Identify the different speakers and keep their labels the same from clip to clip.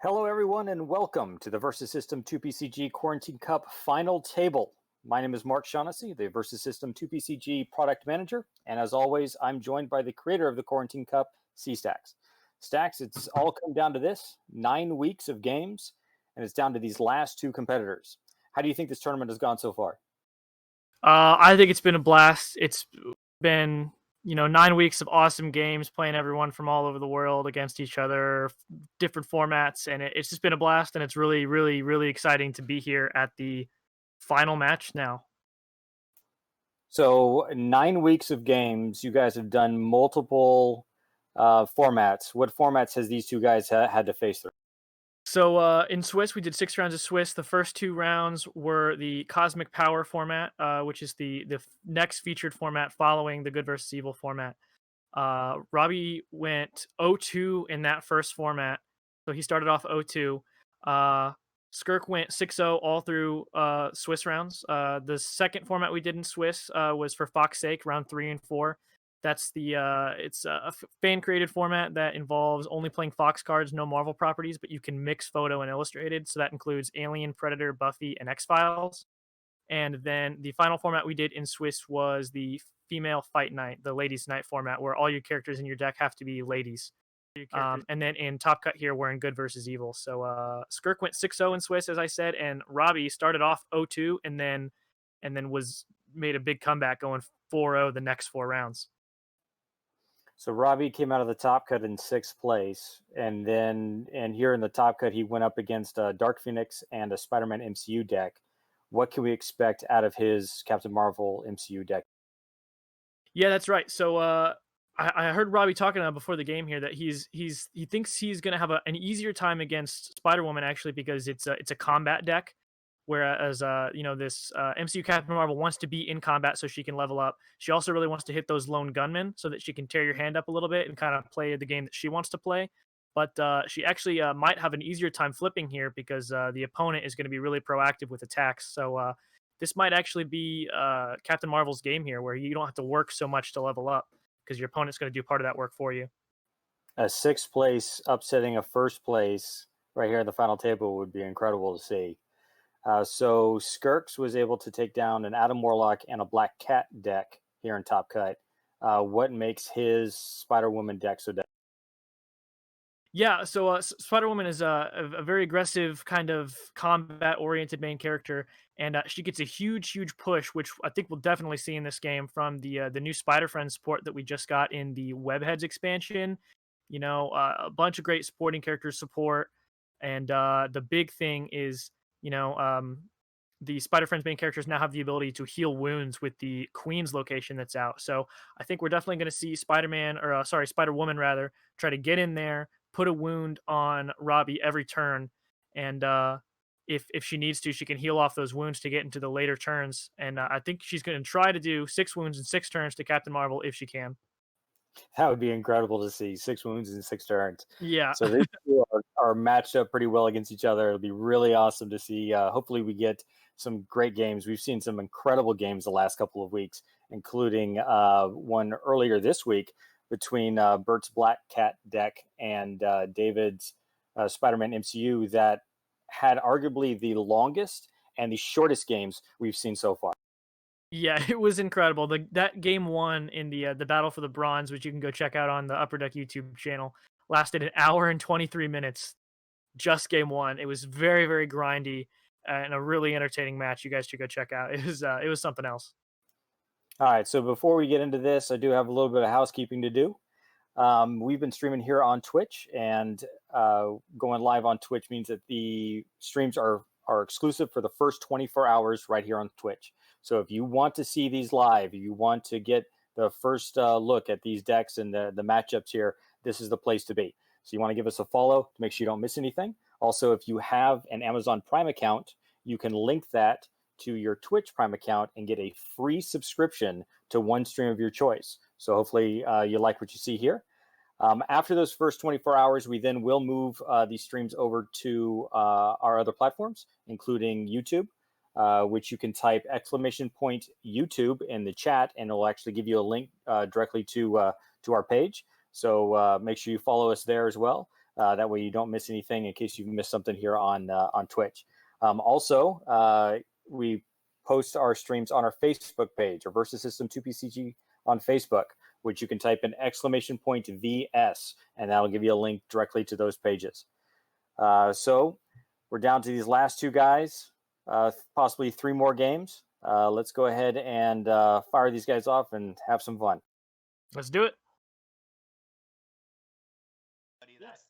Speaker 1: Hello, everyone, and welcome to the Versus System 2PCG Quarantine Cup Final Table. My name is Mark Shaughnessy, the Versus System 2PCG Product Manager, and as always, I'm joined by the creator of the Quarantine Cup, C-Stacks. Stacks, it's all come down to this, 9 weeks of games, and it's down to these last two competitors. How do you think this tournament has gone so far?
Speaker 2: I think it's been a blast. It's been 9 weeks of awesome games, playing everyone from all over the world against each other, different formats, and it's just been a blast. And it's really, really, really exciting to be here at the final match now.
Speaker 1: So 9 weeks of games, you guys have done multiple formats. What formats has these two guys had to face through?
Speaker 2: So in Swiss, we did 6 rounds of Swiss. The first 2 rounds were the Cosmic Power format, which is the next featured format following the Good versus Evil format. Robbie went 0-2 in that first format, so he started off 0-2. Skirk went 6-0 all through Swiss rounds. The second format we did in Swiss was for Fox's Sake, round 3 and 4. That's it's a fan created format that involves only playing Fox cards, no Marvel properties, but you can mix photo and illustrated. So that includes Alien, Predator, Buffy, and X Files. And then the final format we did in Swiss was the female fight night, the ladies' night format, where all your characters in your deck have to be ladies. And then in Top Cut here, we're in Good versus Evil. So Skirk went 6-0 in Swiss, as I said, and Robbie started off 0-2 and then was made a big comeback, going 4-0 the next 4 rounds.
Speaker 1: So Robbie came out of the Top Cut in 6th place, and here in the Top Cut, he went up against Dark Phoenix and a Spider-Man MCU deck. What can we expect out of his Captain Marvel MCU deck?
Speaker 2: Yeah, that's right. So I heard Robbie talking before the game here that he thinks he's gonna have an easier time against Spider Woman, actually, because it's a combat deck, whereas this MCU Captain Marvel wants to be in combat so she can level up. She also really wants to hit those lone gunmen so that she can tear your hand up a little bit and kind of play the game that she wants to play. But she actually might have an easier time flipping here because the opponent is going to be really proactive with attacks. So this might actually be Captain Marvel's game here, where you don't have to work so much to level up because your opponent's going to do part of that work for you.
Speaker 1: A 6th place upsetting a 1st place right here at the final table would be incredible to see. So Skirks was able to take down an Adam Warlock and a Black Cat deck here in Top Cut. What makes his Spider Woman deck so deadly?
Speaker 2: Yeah, so Spider Woman is a very aggressive, kind of combat oriented main character, and she gets a huge push, which I think we'll definitely see in this game from the new Spider Friends support that we just got in the Webheads expansion. A bunch of great supporting characters support, and the big thing is, the Spider Friends main characters now have the ability to heal wounds with the Queen's location that's out. So I think we're definitely going to see Spider Woman rather, try to get in there, put a wound on Robbie every turn, and if she needs to, she can heal off those wounds to get into the later turns. And I think she's going to try to do 6 wounds in 6 turns to Captain Marvel if she can.
Speaker 1: That would be incredible to see. 6 wounds in 6 turns.
Speaker 2: Yeah.
Speaker 1: So these two are matched up pretty well against each other. It'll be really awesome to see. Hopefully, we get some great games. We've seen some incredible games the last couple of weeks, including one earlier this week between Bert's Black Cat deck and David's Spider-Man MCU that had arguably the longest and the shortest games we've seen so far.
Speaker 2: Yeah, it was incredible. That game one in the battle for the bronze, which you can go check out on the Upper Deck YouTube channel, lasted an hour and 23 minutes. Just game one. It was very, very grindy and a really entertaining match. You guys should go check out. It was something else.
Speaker 1: All right, so before we get into this, I do have a little bit of housekeeping to do. We've been streaming here on Twitch, and going live on Twitch means that the streams are exclusive for the first 24 hours right here on Twitch. So if you want to see these live, you want to get the first look at these decks and the matchups here, this is the place to be. So you want to give us a follow to make sure you don't miss anything. Also, if you have an Amazon Prime account, you can link that to your Twitch Prime account and get a free subscription to one stream of your choice. So hopefully you like what you see here. After those first 24 hours, we then will move these streams over to our other platforms, including YouTube, which you can type !YouTube in the chat, and it'll actually give you a link directly to our page. So make sure you follow us there as well. That way you don't miss anything in case you missed something here on Twitch. Also, we post our streams on our Facebook page, or Versus System 2PCG on Facebook, which you can type in !VS, and that'll give you a link directly to those pages. So we're down to these last two guys, possibly 3 more games. Let's go ahead and fire these guys off and have some fun.
Speaker 2: Let's do it.
Speaker 3: Yes.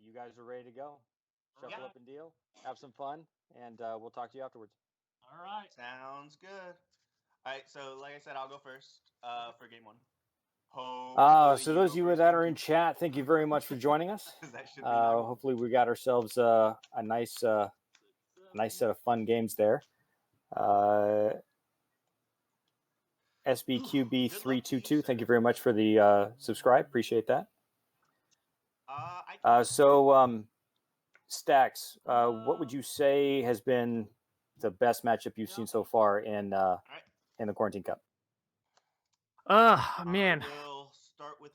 Speaker 1: You guys are ready to go? Shuffle
Speaker 3: Yeah.
Speaker 1: up and deal, have some fun, and we'll talk to you afterwards.
Speaker 3: All right. Sounds good. All right. So, like I said, I'll go first for game 1.
Speaker 1: So those of you that are in chat, thank you very much for joining us. Hopefully we got ourselves a nice set of fun games there. SBQB322, thank you very much for the subscribe. Appreciate that. Stacks, what would you say has been the best matchup you've seen so far in the Quarantine Cup?
Speaker 2: Man,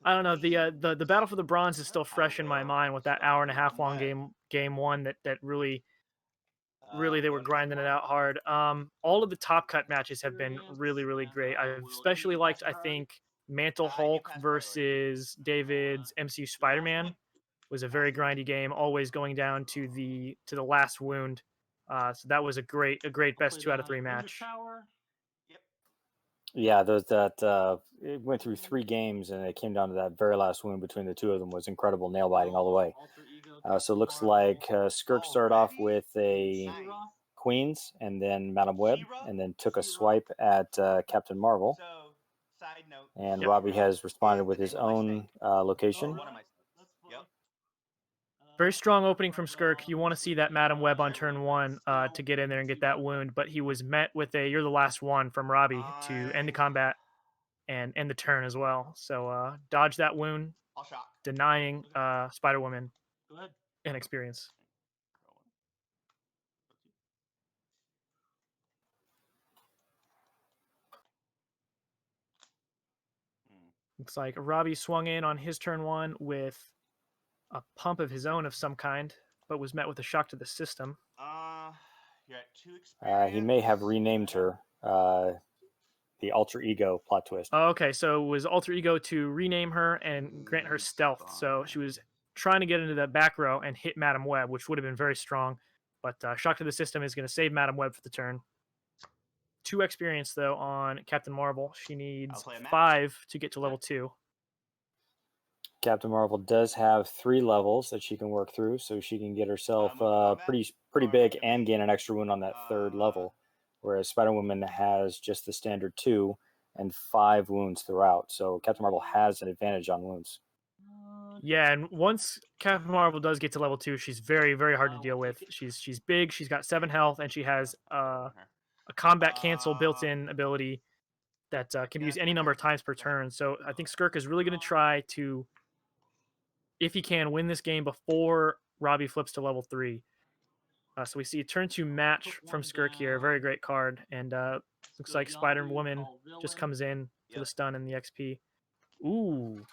Speaker 2: I don't know. The battle for the bronze is still fresh in my mind with that hour and a half long game one that really they were grinding it out hard. All of the top cut matches have been really great. I've especially liked, I think, Mantle Hulk versus David's MCU Spider-Man was a very grindy game, always going down to the last wound. So that was a great best 2 out of 3 match.
Speaker 1: Yeah, it went through 3 games and it came down to that very last wound between the two of them. Was incredible, nail biting all the way. So it looks like Skirk started off with a Queens and then Madam Web, and then took a swipe at Captain Marvel. And Robbie has responded with his own location.
Speaker 2: Very strong opening from Skirk. You want to see that Madam Web on turn 1 to get in there and get that wound, but he was met with a "you're the last one" from Robbie to end the combat and end the turn as well. So dodge that wound, denying Spider-Woman an experience. Looks like Robbie swung in on his turn 1 with a pump of his own of some kind, but was met with a shock to the system.
Speaker 3: You're at 2 experience.
Speaker 1: He may have renamed her the Alter Ego plot twist.
Speaker 2: Oh, okay, so it was Alter Ego to rename her and grant her stealth. So she was trying to get into the back row and hit Madam Web, which would have been very strong. But shock to the system is going to save Madam Web for the turn. 2 experience, though, on Captain Marvel. She needs 5 to get to level 2.
Speaker 1: Captain Marvel does have 3 levels that she can work through, so she can get herself pretty big and gain an extra wound on that 3rd level, whereas Spider-Woman has just the standard 2 and 5 wounds throughout. So Captain Marvel has an advantage on wounds.
Speaker 2: Yeah, and once Captain Marvel does get to level 2, she's very hard to deal with. She's big, she's got 7 health, and she has a combat cancel built-in ability that can be used any number of times per turn. So I think Skirk is really going to try to, if he can, win this game before Robbie flips to level 3. So we see a turn 2 match from Skirk here, a very great card, and looks like Spider-Woman just comes in for the stun and the XP. Ooh.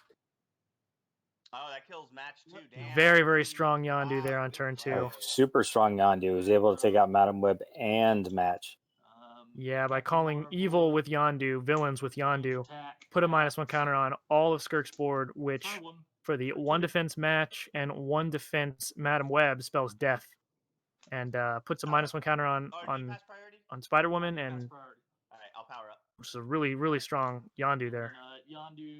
Speaker 3: Oh, that kills match 2. Damn.
Speaker 2: Very strong Yondu there on turn 2.
Speaker 1: Super strong Yondu is able to take out Madam Web and match.
Speaker 2: Yeah, by calling evil with Yondu, villains with Yondu, put a -1 counter on all of Skirk's board, which for the 1 defense match and 1 defense Madam Web spells death, and puts a -1 counter on Spider-Woman, and
Speaker 3: I'll power up.
Speaker 2: which is a really strong Yondu there.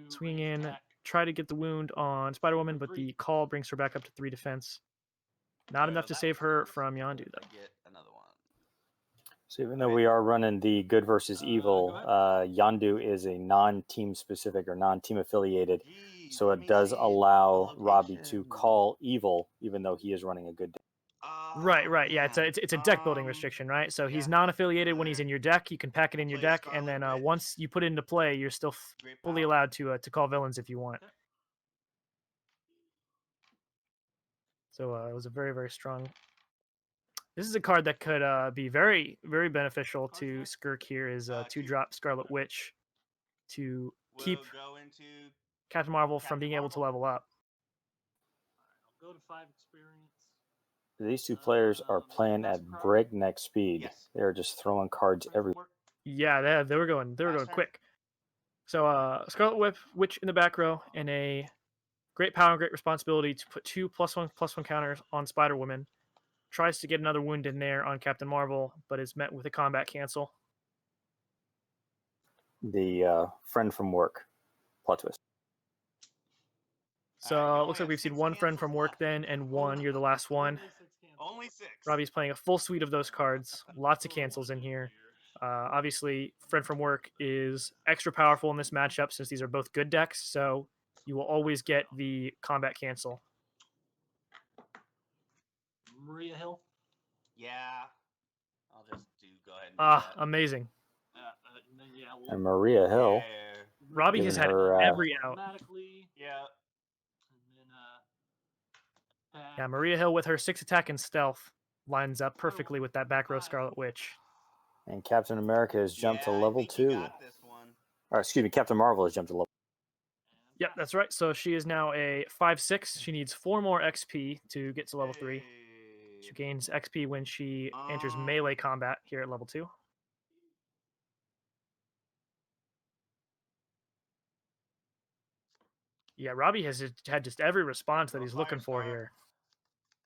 Speaker 2: Swinging in, try to get the wound on Spider-Woman, but the call brings her back up to 3 defense. Not enough to save her from Yondu, though.
Speaker 3: Get another one.
Speaker 1: So even though we are running the good versus evil, Yondu is a non-team specific or non-team affiliated, so it does allow Robbie to call evil even though he is running a good deck.
Speaker 2: Right. Yeah, it's a deck building restriction, right? So he's non-affiliated when he's in your deck. You can pack it in your deck, and then once you put it into play, you're still fully allowed to call villains if you want. So it was a very strong. This is a card that could be very beneficial to Skirk here. Is 2-drop Scarlet Witch to keep Captain Marvel from being able to level up.
Speaker 4: go to 5 experience.
Speaker 1: These two players are playing
Speaker 4: Pass
Speaker 1: at
Speaker 4: across.
Speaker 1: breakneck speed.
Speaker 3: Yes.
Speaker 1: They're just throwing cards
Speaker 4: Friend from
Speaker 1: everywhere.
Speaker 4: work.
Speaker 2: Yeah, they were going
Speaker 3: Turn.
Speaker 2: quick. So Scarlet Witch in the back row, and a great power and great responsibility to put 2 +1/+1 counters on Spider Woman. Tries to get another wound in there on Captain Marvel, but is met with a combat cancel.
Speaker 1: The friend from work plot twist.
Speaker 2: So
Speaker 3: Alright, you
Speaker 2: it
Speaker 3: only
Speaker 2: looks like
Speaker 3: have
Speaker 2: we've seen
Speaker 3: 6
Speaker 2: one friend from
Speaker 3: cancels
Speaker 2: work
Speaker 3: left.
Speaker 2: then, and one. You're the last one.
Speaker 4: Only 6 cancels.
Speaker 3: Only 6.
Speaker 2: Robbie's playing a full suite of those cards. Lots of cancels in here. Obviously, friend from work is extra powerful in this matchup since these are both good decks, so you will always get the combat cancel.
Speaker 4: Maria Hill.
Speaker 3: Yeah. I'll just go ahead and do that.
Speaker 2: Amazing.
Speaker 4: And then, yeah,
Speaker 1: And Maria Hill.
Speaker 3: Yeah.
Speaker 2: Robbie has had
Speaker 1: Giving her,
Speaker 2: every out.
Speaker 4: automatically.
Speaker 3: Yeah.
Speaker 4: And then
Speaker 2: Yeah, Maria Hill with her 6 attack and stealth lines up perfectly with that back row Scarlet Witch.
Speaker 1: And Captain America has jumped to
Speaker 3: Yeah, I
Speaker 1: level
Speaker 3: think you
Speaker 1: 2.
Speaker 3: got this one.
Speaker 1: Or excuse me, Captain Marvel has jumped to level.
Speaker 2: Yep, that's right. So she is now a 5/6. She needs 4 more XP to get to level 3. She gains XP when she enters melee combat here at level 2. Yeah, Robbie has had just every response that he's looking for
Speaker 3: Firestar.
Speaker 2: here.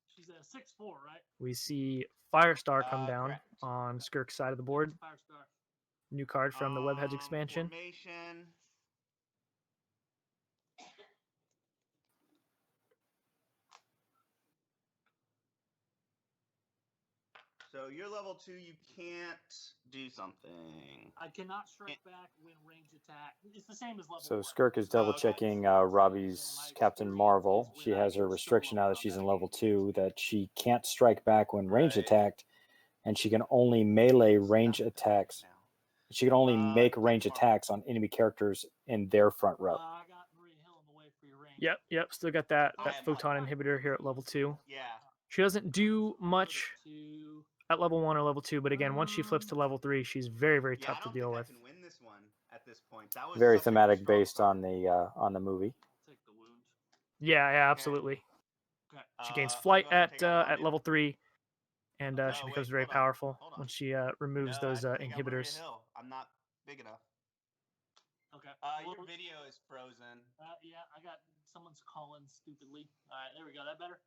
Speaker 4: she's a 6/4, right?
Speaker 2: We see Firestar come down
Speaker 3: Correct.
Speaker 2: on Skirk's side of the board.
Speaker 4: Firestar.
Speaker 2: New card from the Webheads expansion.
Speaker 3: Formation. So you're level 2, you can't do something.
Speaker 4: I cannot strike back when range attack. It's the same as level
Speaker 1: So
Speaker 4: 1.
Speaker 1: Skirk is double checking Robbie's Captain Marvel. She has her restriction now that she's in level 2 that she can't strike back when range
Speaker 3: Right.
Speaker 1: attacked, and she can only melee range attacks.
Speaker 3: Now.
Speaker 1: She can only make
Speaker 3: Captain
Speaker 1: range
Speaker 3: Marvel.
Speaker 1: attacks on enemy characters in their front row.
Speaker 4: I got Maria Hill in the way for your range.
Speaker 2: Yep. Still got that
Speaker 3: I have
Speaker 2: photon inhibitor here at level 2.
Speaker 3: Yeah.
Speaker 2: She doesn't do much
Speaker 4: To
Speaker 2: at level 1 or level 2, but again, once she flips to level 3, she's very, very
Speaker 3: Yeah,
Speaker 2: tough
Speaker 3: I
Speaker 2: to
Speaker 3: don't
Speaker 2: deal
Speaker 3: think
Speaker 2: with.
Speaker 3: I can win this one at this point. That was
Speaker 1: Very
Speaker 3: such a
Speaker 1: thematic
Speaker 3: strong
Speaker 1: based
Speaker 3: card.
Speaker 1: on the movie.
Speaker 4: take the wound.
Speaker 2: Yeah, absolutely.
Speaker 4: Okay.
Speaker 2: She gains
Speaker 3: I'll
Speaker 2: flight
Speaker 3: go ahead and take out
Speaker 2: at
Speaker 3: Robbie.
Speaker 2: level 3, and
Speaker 3: No,
Speaker 2: she
Speaker 3: wait,
Speaker 2: becomes very
Speaker 3: hold on,
Speaker 2: powerful
Speaker 3: hold on.
Speaker 2: when she removes
Speaker 3: No, I
Speaker 2: those
Speaker 3: have to take out Maria
Speaker 2: inhibitors.
Speaker 3: Hill. I'm not big enough.
Speaker 4: Okay.
Speaker 3: Your video is frozen.
Speaker 4: Yeah, I got someone's calling stupidly. All right, there we go. That better?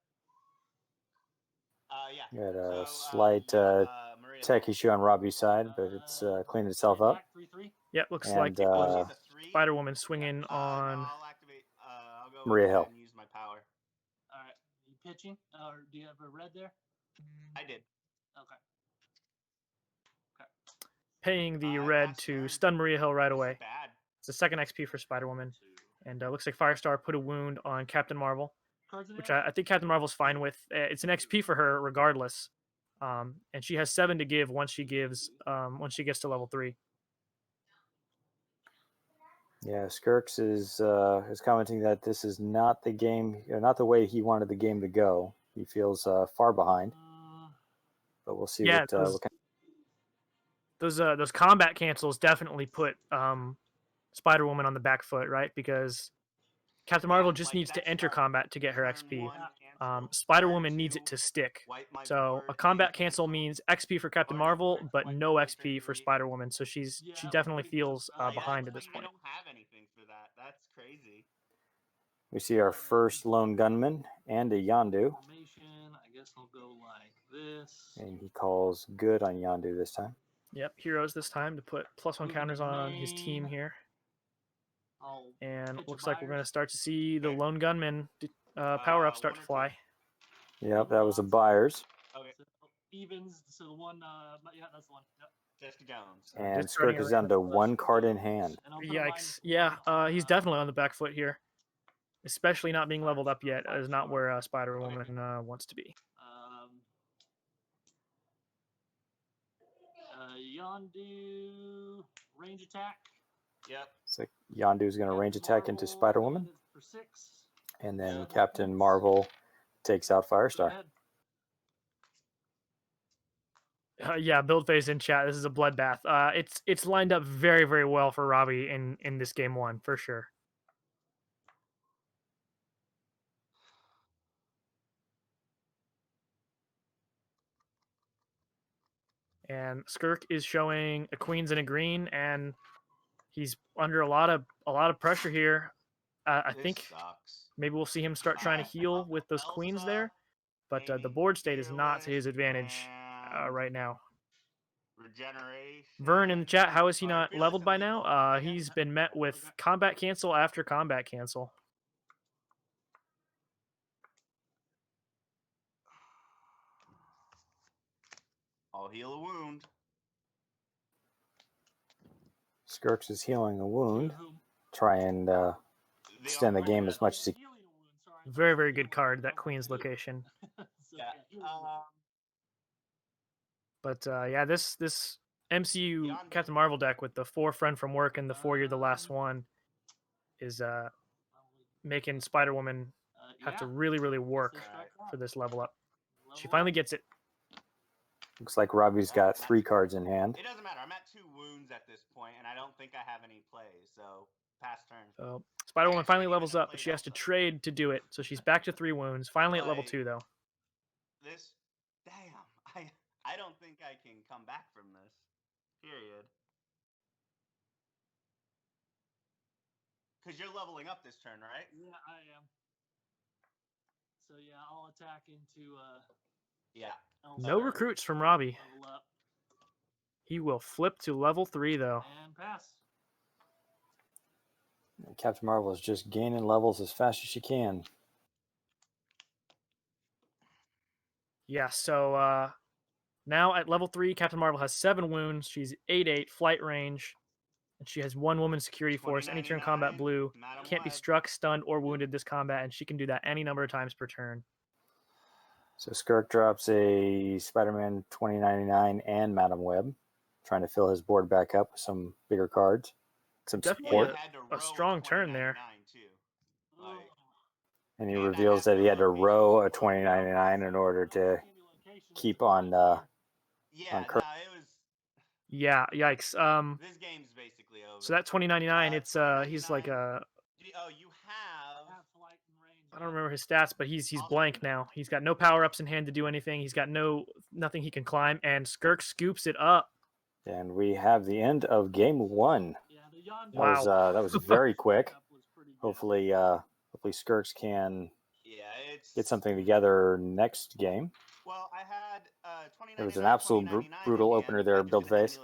Speaker 3: Yeah.
Speaker 1: Got a
Speaker 3: So,
Speaker 1: slight
Speaker 3: Maria
Speaker 1: tech
Speaker 3: Hill.
Speaker 1: issue on Robbie's side, but it's cleaned itself up.
Speaker 4: 3/3.
Speaker 2: Yep, looks
Speaker 1: And,
Speaker 2: like
Speaker 3: Oh,
Speaker 1: uh,
Speaker 3: she's a 3?
Speaker 2: Spider Woman swinging
Speaker 3: No,
Speaker 2: on.
Speaker 3: I'll activate. I'll go
Speaker 1: Maria
Speaker 3: ahead
Speaker 1: Hill.
Speaker 3: and use my power.
Speaker 4: All right. You pitching? Or do you have a red there?
Speaker 3: I did.
Speaker 4: Okay.
Speaker 2: Paying the
Speaker 3: I
Speaker 2: red
Speaker 3: passed
Speaker 2: to
Speaker 3: turn.
Speaker 2: stun Maria Hill right
Speaker 3: This is
Speaker 2: away.
Speaker 3: bad.
Speaker 2: It's the second XP for Spider Woman, and looks like Firestar put a wound on Captain Marvel,
Speaker 4: Cards in
Speaker 2: which
Speaker 4: hand?
Speaker 2: I think Captain Marvel's fine with. It's an XP for her regardless, and she has 7 to give once she gets to level 3.
Speaker 1: Yeah, Skirks is commenting that this is not the game, not the way he wanted the game to go. He feels far behind, but we'll see
Speaker 2: Yeah,
Speaker 1: what kind.
Speaker 2: Those combat cancels definitely put Spider Woman on the back foot, right? Because Captain Marvel just
Speaker 3: like
Speaker 2: needs to
Speaker 3: that
Speaker 2: enter
Speaker 3: start
Speaker 2: combat to get her
Speaker 3: turn
Speaker 2: XP.
Speaker 3: 1 cancel,
Speaker 2: Spider
Speaker 3: turn
Speaker 2: Woman needs
Speaker 3: 2,
Speaker 2: it to stick.
Speaker 3: wipe my
Speaker 2: So
Speaker 3: board,
Speaker 2: a combat
Speaker 3: and
Speaker 2: cancel means XP for Captain
Speaker 3: Oh, no,
Speaker 2: Marvel,
Speaker 3: correct.
Speaker 2: but
Speaker 3: Wipe
Speaker 2: no
Speaker 3: my board,
Speaker 2: XP
Speaker 3: turn
Speaker 2: for
Speaker 3: 3.
Speaker 2: Spider Woman. So she
Speaker 4: Yeah,
Speaker 2: definitely
Speaker 4: pretty good.
Speaker 2: feels behind at this point.
Speaker 3: I don't have anything for that. That's crazy.
Speaker 1: We see our first lone gunman and a Yondu,
Speaker 4: Formation. I guess I'll go like this.
Speaker 1: and he calls good on Yondu this time.
Speaker 2: Yep, heroes this time to put +1
Speaker 4: Moving
Speaker 2: counters
Speaker 4: to
Speaker 2: on his
Speaker 4: main.
Speaker 2: team here.
Speaker 4: I'll
Speaker 2: And
Speaker 4: pitch a
Speaker 2: looks like we're going to
Speaker 4: buyers.
Speaker 2: start to see the
Speaker 3: Okay.
Speaker 2: lone gunman power up start
Speaker 3: One
Speaker 2: to
Speaker 3: or
Speaker 2: fly.
Speaker 3: two?
Speaker 1: Yep, that was a buyers,
Speaker 3: Okay.
Speaker 4: So, evens. So the one. Yeah, that's the one. Yep.
Speaker 3: Jessica Jones.
Speaker 1: and
Speaker 2: Just starting
Speaker 1: Skirk is
Speaker 2: around
Speaker 1: down to one card in hand.
Speaker 4: And I'll put a line-
Speaker 2: Yikes. Yeah,
Speaker 4: line to,
Speaker 2: he's definitely on the back foot here. Especially not being leveled up yet
Speaker 4: Firestar.
Speaker 2: is not where Spider Woman wants to be.
Speaker 4: Yondu range attack.
Speaker 3: Yep.
Speaker 1: It's like Yondu is going to range attack into Spider Woman,
Speaker 4: For 6.
Speaker 1: and then
Speaker 3: Yeah.
Speaker 1: Captain Marvel takes out
Speaker 4: Go
Speaker 1: Firestar.
Speaker 4: ahead.
Speaker 2: Yeah, build phase in chat. This is a bloodbath. It's lined up very, very well for Robbie in this game 1 for sure. And Skirk is showing a queens and a green, and he's under a lot of pressure here. I
Speaker 3: This
Speaker 2: think
Speaker 3: sucks.
Speaker 2: maybe we'll see him start trying to heal with those queens there, but the board state is not to his advantage right now.
Speaker 3: Regeneration.
Speaker 2: Vern in the chat, how is he
Speaker 3: All right,
Speaker 2: not
Speaker 3: Fearless
Speaker 2: leveled
Speaker 3: and
Speaker 2: by
Speaker 3: lethal.
Speaker 2: now? He's been met with combat cancel after combat cancel.
Speaker 3: I'll heal a wound.
Speaker 1: Skirks is healing a wound.
Speaker 4: To whom?
Speaker 1: Try and extend the game as much as he
Speaker 4: Healing a wound, sorry.
Speaker 2: Very, very good card, that queen's location.
Speaker 4: So,
Speaker 3: Yeah.
Speaker 4: healing a wound.
Speaker 2: But yeah, this MCU
Speaker 3: Beyond
Speaker 2: Captain Marvel deck with the 4 friend from work and the 4 you're the last one is making Spider Woman have to really, really work for this level up. She finally gets it.
Speaker 1: looks like Robbie's got 3 cards in hand.
Speaker 3: It doesn't matter. I'm at 2 wounds at this point, and I don't think I have any plays. So pass turn.
Speaker 2: So Spider Woman finally levels up, but she has to trade to do it. So she's back to 3 wounds. Finally at level 2 though.
Speaker 3: This, damn, I don't think I can come back from this. Period. Because you're leveling up this turn, right?
Speaker 4: Yeah, I am. So yeah, I'll attack into
Speaker 3: Yeah.
Speaker 2: No recruits from Robbie.
Speaker 4: level up
Speaker 2: He will flip to level 3 though.
Speaker 4: and pass.
Speaker 1: Captain Marvel is just gaining levels as fast as she can.
Speaker 2: Yeah, so now at level 3, Captain Marvel has 7 wounds. She's 8/8 flight range, and she has 1 woman security force. Any turn combat blue
Speaker 3: Madam
Speaker 2: can't be
Speaker 3: Web.
Speaker 2: struck, stunned, or wounded this combat, and she can do that any number of times per turn.
Speaker 1: So Skirk drops a Spider-Man 2099 and Madam Web, trying to fill his board back up with some bigger cards, some
Speaker 2: Definitely
Speaker 1: support.
Speaker 3: Had to
Speaker 2: a
Speaker 3: row
Speaker 2: strong turn there.
Speaker 3: 2099 too. Like,
Speaker 1: And he
Speaker 3: And I
Speaker 1: reveals
Speaker 3: have
Speaker 1: that he had to
Speaker 3: no
Speaker 1: row a
Speaker 3: location.
Speaker 1: 2099 in order to keep on
Speaker 3: yeah,
Speaker 1: On
Speaker 3: no,
Speaker 1: Kirk.
Speaker 3: it was.
Speaker 2: Yeah, yikes.
Speaker 3: This game's basically over.
Speaker 2: So that 2099, it's he's like
Speaker 3: 2099.
Speaker 2: a
Speaker 3: Oh, you have.
Speaker 4: Flight and range.
Speaker 2: I don't remember his stats, but he's blank now. He's got no power ups in hand to do anything. He's got nothing he can climb, and Skirk scoops it up.
Speaker 1: And we have the end of game 1.
Speaker 4: Yeah, the Yondu
Speaker 2: Wow.
Speaker 1: That was very quick.
Speaker 4: was pretty good.
Speaker 1: Hopefully Skirks can
Speaker 3: Yeah, it's.
Speaker 1: get something together next game.
Speaker 3: Well, I had 2099.
Speaker 1: It was an absolute brutal opener there, Build Face.